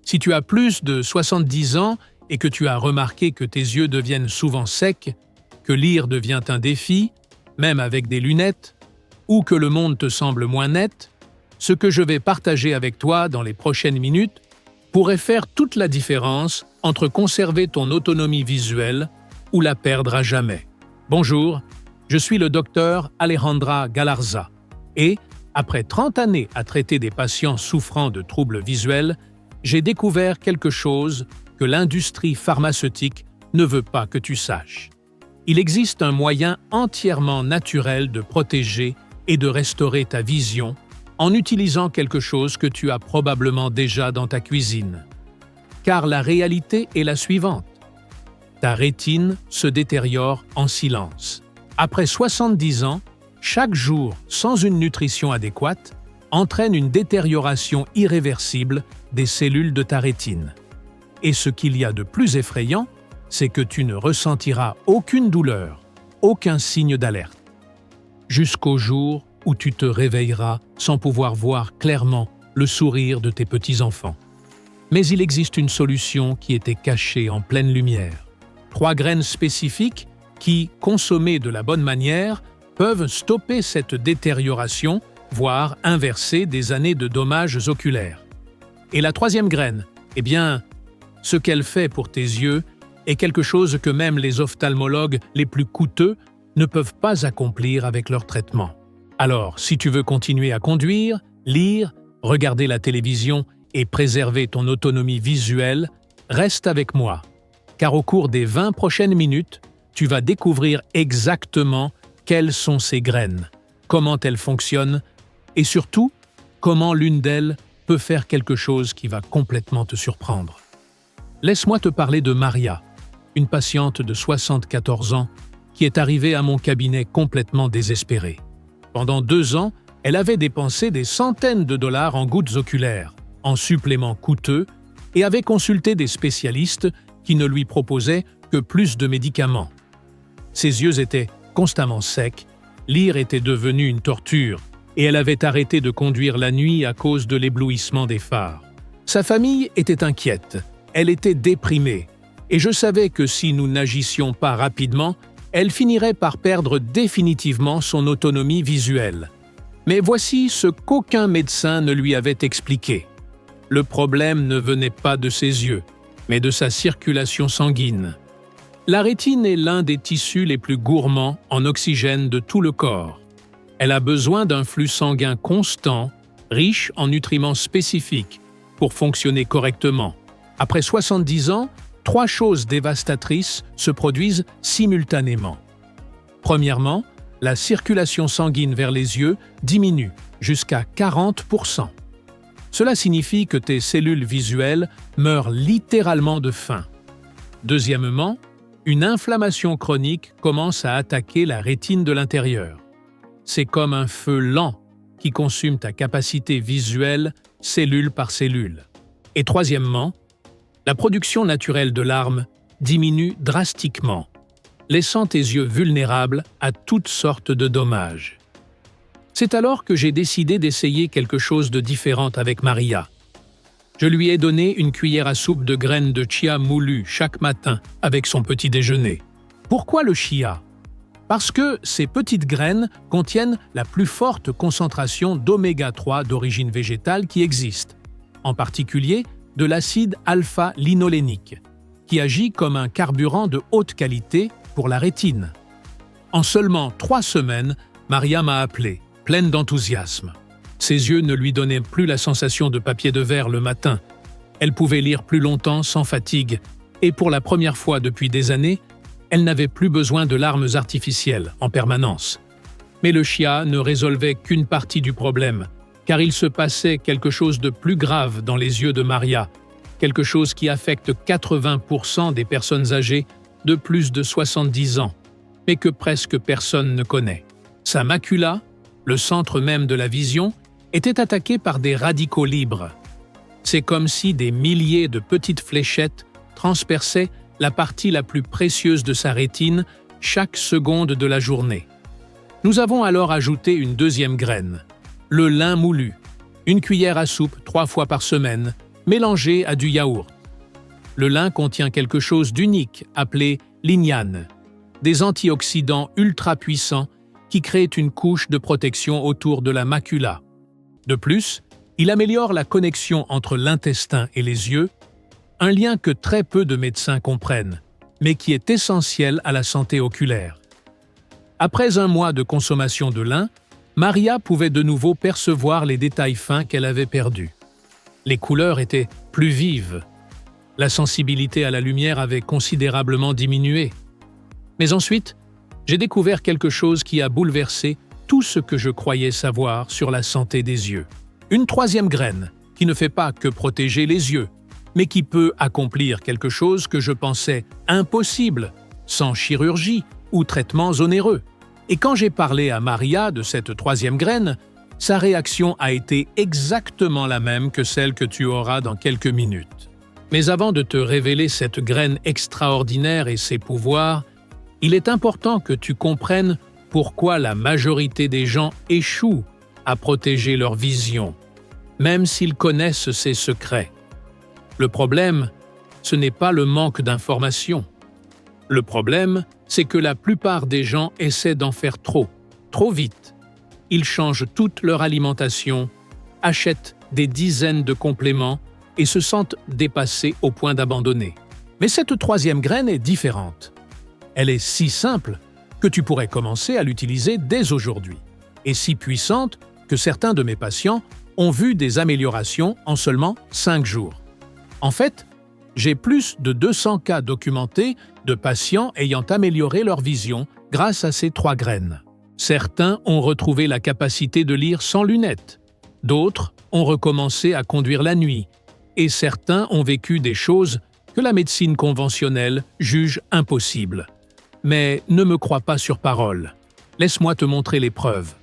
Si tu as plus de 70 ans et que tu as remarqué que tes yeux deviennent souvent secs, que lire devient un défi, même avec des lunettes, ou que le monde te semble moins net, ce que je vais partager avec toi dans les prochaines minutes pourrait faire toute la différence entre conserver ton autonomie visuelle ou la perdre à jamais. Bonjour, je suis le docteur Alejandra Galarza et, après 30 années à traiter des patients souffrant de troubles visuels, j'ai découvert quelque chose que l'industrie pharmaceutique ne veut pas que tu saches. Il existe un moyen entièrement naturel de protéger et de restaurer ta vision en utilisant quelque chose que tu as probablement déjà dans ta cuisine. Car la réalité est la suivante. Ta rétine se détériore en silence. Après 70 ans, chaque jour sans une nutrition adéquate entraîne une détérioration irréversible des cellules de ta rétine. Et ce qu'il y a de plus effrayant, c'est que tu ne ressentiras aucune douleur, aucun signe d'alerte. Jusqu'au jour où tu te réveilleras sans pouvoir voir clairement le sourire de tes petits-enfants. Mais il existe une solution qui était cachée en pleine lumière. 3 graines spécifiques qui, consommées de la bonne manière, peuvent stopper cette détérioration, voire inverser des années de dommages oculaires. Et la 3e graine, eh bien, ce qu'elle fait pour tes yeux est quelque chose que même les ophtalmologues les plus coûteux ne peuvent pas accomplir avec leur traitement. Alors, si tu veux continuer à conduire, lire, regarder la télévision et préserver ton autonomie visuelle, reste avec moi, car au cours des 20 prochaines minutes, tu vas découvrir exactement quelles sont ces graines, comment elles fonctionnent et surtout, comment l'une d'elles peut faire quelque chose qui va complètement te surprendre. Laisse-moi te parler de Maria, une patiente de 74 ans qui est arrivée à mon cabinet complètement désespérée. Pendant 2 ans, elle avait dépensé des centaines de dollars en gouttes oculaires, en suppléments coûteux, et avait consulté des spécialistes qui ne lui proposaient que plus de médicaments. Ses yeux étaient constamment secs, lire était devenu une torture, et elle avait arrêté de conduire la nuit à cause de l'éblouissement des phares. Sa famille était inquiète, elle était déprimée, et je savais que si nous n'agissions pas rapidement, elle finirait par perdre définitivement son autonomie visuelle. Mais voici ce qu'aucun médecin ne lui avait expliqué. Le problème ne venait pas de ses yeux, mais de sa circulation sanguine. La rétine est l'un des tissus les plus gourmands en oxygène de tout le corps. Elle a besoin d'un flux sanguin constant, riche en nutriments spécifiques, pour fonctionner correctement. Après 70 ans, 3 choses dévastatrices se produisent simultanément. Premièrement, la circulation sanguine vers les yeux diminue jusqu'à 40%. Cela signifie que tes cellules visuelles meurent littéralement de faim. Deuxièmement, une inflammation chronique commence à attaquer la rétine de l'intérieur. C'est comme un feu lent qui consume ta capacité visuelle cellule par cellule. Et troisièmement, la production naturelle de larmes diminue drastiquement, laissant tes yeux vulnérables à toutes sortes de dommages. C'est alors que j'ai décidé d'essayer quelque chose de différent avec Maria. Je lui ai donné une cuillère à soupe de graines de chia moulues chaque matin avec son petit déjeuner. Pourquoi le chia? Parce que ces petites graines contiennent la plus forte concentration d'oméga 3 d'origine végétale qui existe, en particulier de l'acide alpha-linolénique, qui agit comme un carburant de haute qualité pour la rétine. En seulement 3 semaines, Maria m'a appelé, pleine d'enthousiasme. Ses yeux ne lui donnaient plus la sensation de papier de verre le matin. Elle pouvait lire plus longtemps sans fatigue, et pour la première fois depuis des années, elle n'avait plus besoin de larmes artificielles en permanence. Mais le chia ne résolvait qu'une partie du problème, car il se passait quelque chose de plus grave dans les yeux de Maria, quelque chose qui affecte 80% des personnes âgées de plus de 70 ans, mais que presque personne ne connaît. Sa macula, le centre même de la vision, était attaqué par des radicaux libres. C'est comme si des milliers de petites fléchettes transperçaient la partie la plus précieuse de sa rétine chaque seconde de la journée. Nous avons alors ajouté une deuxième graine, le lin moulu, une cuillère à soupe 3 fois par semaine, mélangé à du yaourt. Le lin contient quelque chose d'unique, appelé lignane, des antioxydants ultra puissants qui créent une couche de protection autour de la macula. De plus, il améliore la connexion entre l'intestin et les yeux, un lien que très peu de médecins comprennent, mais qui est essentiel à la santé oculaire. Après un mois de consommation de lin, Maria pouvait de nouveau percevoir les détails fins qu'elle avait perdus. Les couleurs étaient plus vives. La sensibilité à la lumière avait considérablement diminué. Mais ensuite, j'ai découvert quelque chose qui a bouleversé tout ce que je croyais savoir sur la santé des yeux. Une troisième graine, qui ne fait pas que protéger les yeux, mais qui peut accomplir quelque chose que je pensais impossible, sans chirurgie ou traitements onéreux. Et quand j'ai parlé à Maria de cette troisième graine, sa réaction a été exactement la même que celle que tu auras dans quelques minutes. Mais avant de te révéler cette graine extraordinaire et ses pouvoirs, il est important que tu comprennes pourquoi la majorité des gens échouent à protéger leur vision, même s'ils connaissent ses secrets. Le problème, ce n'est pas le manque d'informations. Le problème, c'est que la plupart des gens essaient d'en faire trop vite. Ils changent toute leur alimentation, achètent des dizaines de compléments et se sentent dépassés au point d'abandonner. Mais cette troisième graine est différente. Elle est si simple que tu pourrais commencer à l'utiliser dès aujourd'hui, et si puissante que certains de mes patients ont vu des améliorations en seulement 5 jours. En fait, j'ai plus de 200 cas documentés de patients ayant amélioré leur vision grâce à ces 3 graines. Certains ont retrouvé la capacité de lire sans lunettes, d'autres ont recommencé à conduire la nuit, et certains ont vécu des choses que la médecine conventionnelle juge impossibles. Mais ne me crois pas sur parole. Laisse-moi te montrer les preuves.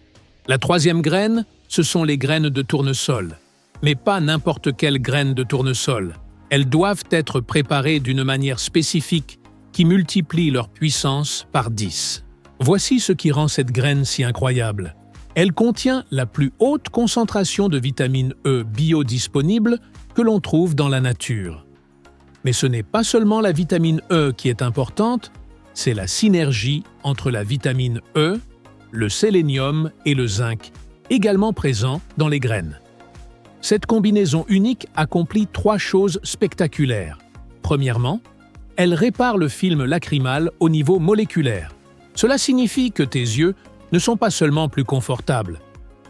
La troisième graine, ce sont les graines de tournesol. Mais pas n'importe quelle graine de tournesol. Elles doivent être préparées d'une manière spécifique qui multiplie leur puissance par 10. Voici ce qui rend cette graine si incroyable. Elle contient la plus haute concentration de vitamine E biodisponible que l'on trouve dans la nature. Mais ce n'est pas seulement la vitamine E qui est importante, c'est la synergie entre la vitamine E, le sélénium et le zinc, également présents dans les graines. Cette combinaison unique accomplit 3 choses spectaculaires. Premièrement, elle répare le film lacrymal au niveau moléculaire. Cela signifie que tes yeux ne sont pas seulement plus confortables,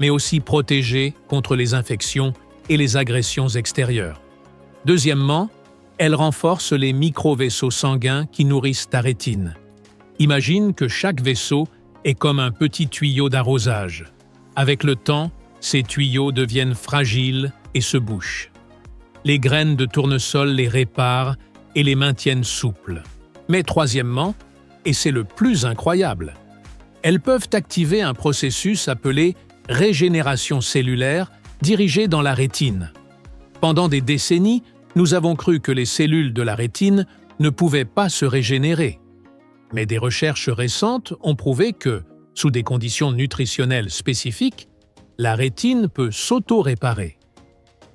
mais aussi protégés contre les infections et les agressions extérieures. Deuxièmement, elle renforce les micro-vaisseaux sanguins qui nourrissent ta rétine. Imagine que chaque vaisseau est comme un petit tuyau d'arrosage. Avec le temps, ces tuyaux deviennent fragiles et se bouchent. Les graines de tournesol les réparent et les maintiennent souples. Mais troisièmement, et c'est le plus incroyable, elles peuvent activer un processus appelé régénération cellulaire dirigé dans la rétine. Pendant des décennies, nous avons cru que les cellules de la rétine ne pouvaient pas se régénérer. Mais des recherches récentes ont prouvé que, sous des conditions nutritionnelles spécifiques, la rétine peut s'auto-réparer.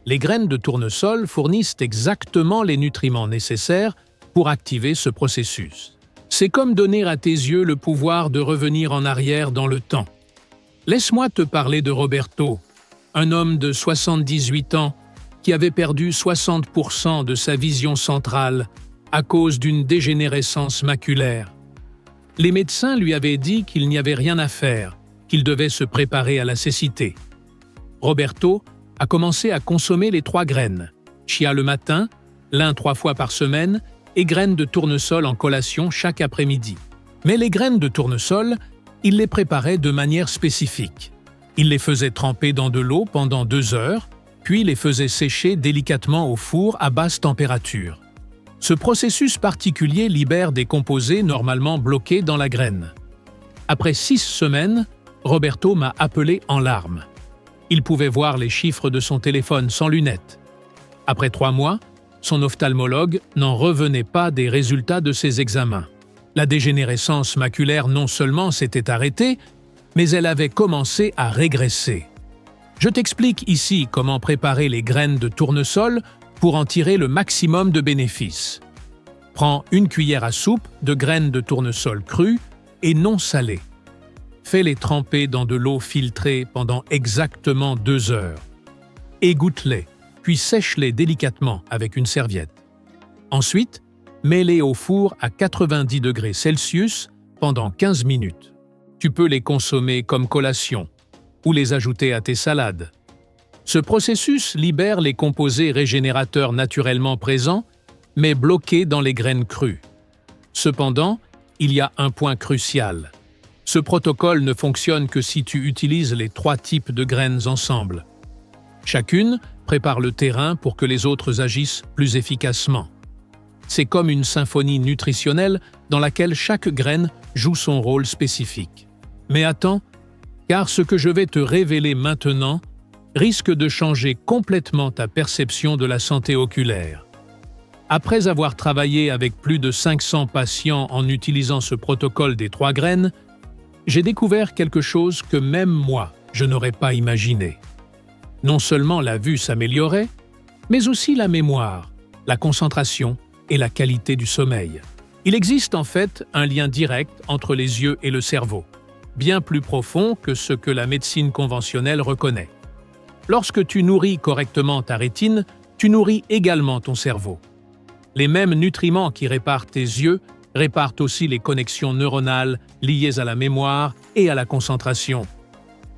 Les graines de tournesol fournissent exactement les nutriments nécessaires pour activer ce processus. C'est comme donner à tes yeux le pouvoir de revenir en arrière dans le temps. Laisse-moi te parler de Roberto, un homme de 78 ans qui avait perdu 60% de sa vision centrale à cause d'une dégénérescence maculaire. Les médecins lui avaient dit qu'il n'y avait rien à faire, qu'il devait se préparer à la cécité. Roberto a commencé à consommer les 3 graines, chia le matin, lin 3 fois par semaine et graines de tournesol en collation chaque après-midi. Mais les graines de tournesol, il les préparait de manière spécifique. Il les faisait tremper dans de l'eau pendant 2 heures, puis les faisait sécher délicatement au four à basse température. Ce processus particulier libère des composés normalement bloqués dans la graine. Après 6 semaines, Roberto m'a appelé en larmes. Il pouvait voir les chiffres de son téléphone sans lunettes. Après 3 mois, son ophtalmologue n'en revenait pas des résultats de ses examens. La dégénérescence maculaire non seulement s'était arrêtée, mais elle avait commencé à régresser. Je t'explique ici comment préparer les graines de tournesol pour en tirer le maximum de bénéfices. Prends une cuillère à soupe de graines de tournesol crues et non salées. Fais-les tremper dans de l'eau filtrée pendant exactement 2 heures. Égoutte-les, puis sèche-les délicatement avec une serviette. Ensuite, mets-les au four à 90 degrés Celsius pendant 15 minutes. Tu peux les consommer comme collation ou les ajouter à tes salades. Ce processus libère les composés régénérateurs naturellement présents, mais bloqués dans les graines crues. Cependant, il y a un point crucial. Ce protocole ne fonctionne que si tu utilises les 3 types de graines ensemble. Chacune prépare le terrain pour que les autres agissent plus efficacement. C'est comme une symphonie nutritionnelle dans laquelle chaque graine joue son rôle spécifique. Mais attends, car ce que je vais te révéler maintenant risque de changer complètement ta perception de la santé oculaire. Après avoir travaillé avec plus de 500 patients en utilisant ce protocole des 3 graines, j'ai découvert quelque chose que même moi, je n'aurais pas imaginé. Non seulement la vue s'améliorait, mais aussi la mémoire, la concentration et la qualité du sommeil. Il existe en fait un lien direct entre les yeux et le cerveau, bien plus profond que ce que la médecine conventionnelle reconnaît. Lorsque tu nourris correctement ta rétine, tu nourris également ton cerveau. Les mêmes nutriments qui réparent tes yeux réparent aussi les connexions neuronales liées à la mémoire et à la concentration.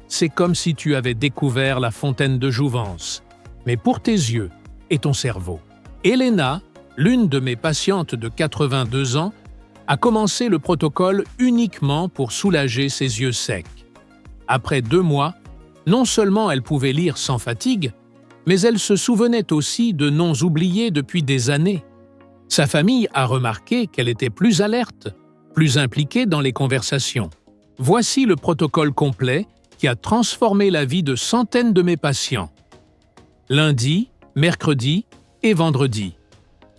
C'est comme si tu avais découvert la fontaine de jouvence, mais pour tes yeux et ton cerveau. Elena, l'une de mes patientes de 82 ans, a commencé le protocole uniquement pour soulager ses yeux secs. Après 2 mois, non seulement elle pouvait lire sans fatigue, mais elle se souvenait aussi de noms oubliés depuis des années. Sa famille a remarqué qu'elle était plus alerte, plus impliquée dans les conversations. Voici le protocole complet qui a transformé la vie de centaines de mes patients. Lundi, mercredi et vendredi.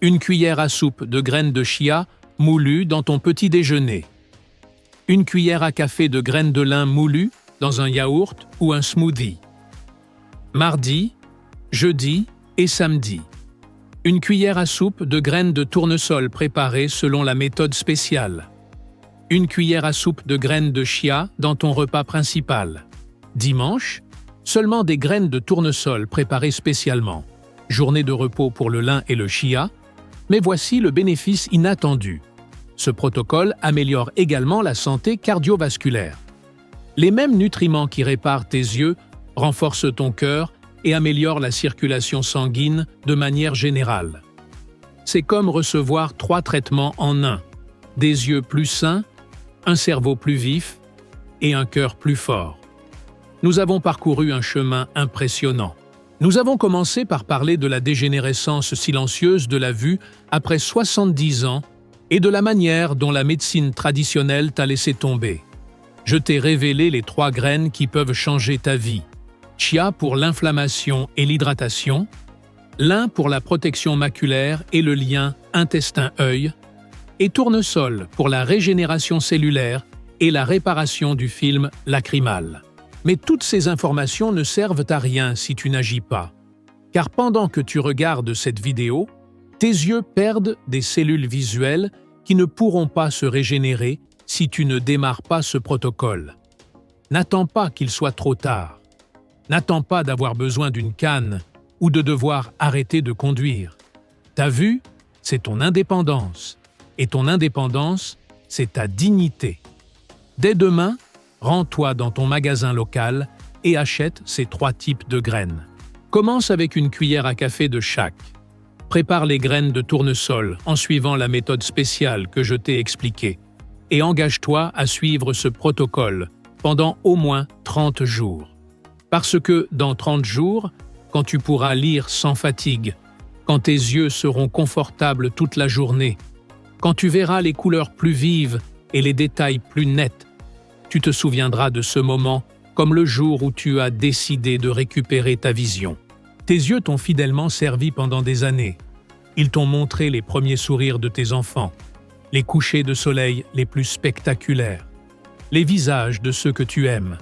Une cuillère à soupe de graines de chia moulues dans ton petit déjeuner. Une cuillère à café de graines de lin moulues dans un yaourt ou un smoothie. Mardi, jeudi et samedi. Une cuillère à soupe de graines de tournesol préparées selon la méthode spéciale. Une cuillère à soupe de graines de chia dans ton repas principal. Dimanche, seulement des graines de tournesol préparées spécialement. Journée de repos pour le lin et le chia, mais voici le bénéfice inattendu. Ce protocole améliore également la santé cardiovasculaire. Les mêmes nutriments qui réparent tes yeux renforcent ton cœur et améliorent la circulation sanguine de manière générale. C'est comme recevoir 3 traitements en un: des yeux plus sains, un cerveau plus vif et un cœur plus fort. Nous avons parcouru un chemin impressionnant. Nous avons commencé par parler de la dégénérescence silencieuse de la vue après 70 ans et de la manière dont la médecine traditionnelle t'a laissé tomber. Je t'ai révélé les 3 graines qui peuvent changer ta vie. Chia pour l'inflammation et l'hydratation, lin pour la protection maculaire et le lien intestin-œil, et tournesol pour la régénération cellulaire et la réparation du film lacrymal. Mais toutes ces informations ne servent à rien si tu n'agis pas. Car pendant que tu regardes cette vidéo, tes yeux perdent des cellules visuelles qui ne pourront pas se régénérer si tu ne démarres pas ce protocole. N'attends pas qu'il soit trop tard. N'attends pas d'avoir besoin d'une canne ou de devoir arrêter de conduire. Ta vue, c'est ton indépendance. Et ton indépendance, c'est ta dignité. Dès demain, rends-toi dans ton magasin local et achète ces 3 types de graines. Commence avec une cuillère à café de chaque. Prépare les graines de tournesol en suivant la méthode spéciale que je t'ai expliquée et engage-toi à suivre ce protocole pendant au moins 30 jours. Parce que dans 30 jours, quand tu pourras lire sans fatigue, quand tes yeux seront confortables toute la journée, quand tu verras les couleurs plus vives et les détails plus nets, tu te souviendras de ce moment comme le jour où tu as décidé de récupérer ta vision. Tes yeux t'ont fidèlement servi pendant des années. Ils t'ont montré les premiers sourires de tes enfants, les couchers de soleil les plus spectaculaires, les visages de ceux que tu aimes.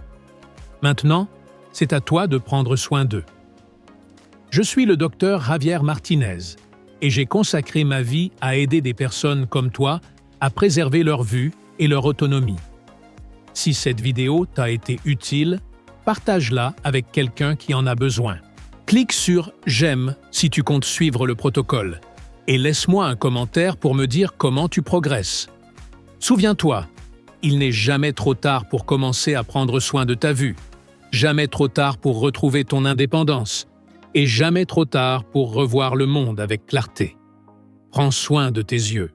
Maintenant, c'est à toi de prendre soin d'eux. Je suis le docteur Javier Martinez et j'ai consacré ma vie à aider des personnes comme toi à préserver leur vue et leur autonomie. Si cette vidéo t'a été utile, partage-la avec quelqu'un qui en a besoin. Clique sur « J'aime » si tu comptes suivre le protocole et laisse-moi un commentaire pour me dire comment tu progresses. Souviens-toi, il n'est jamais trop tard pour commencer à prendre soin de ta vue, jamais trop tard pour retrouver ton indépendance et jamais trop tard pour revoir le monde avec clarté. Prends soin de tes yeux.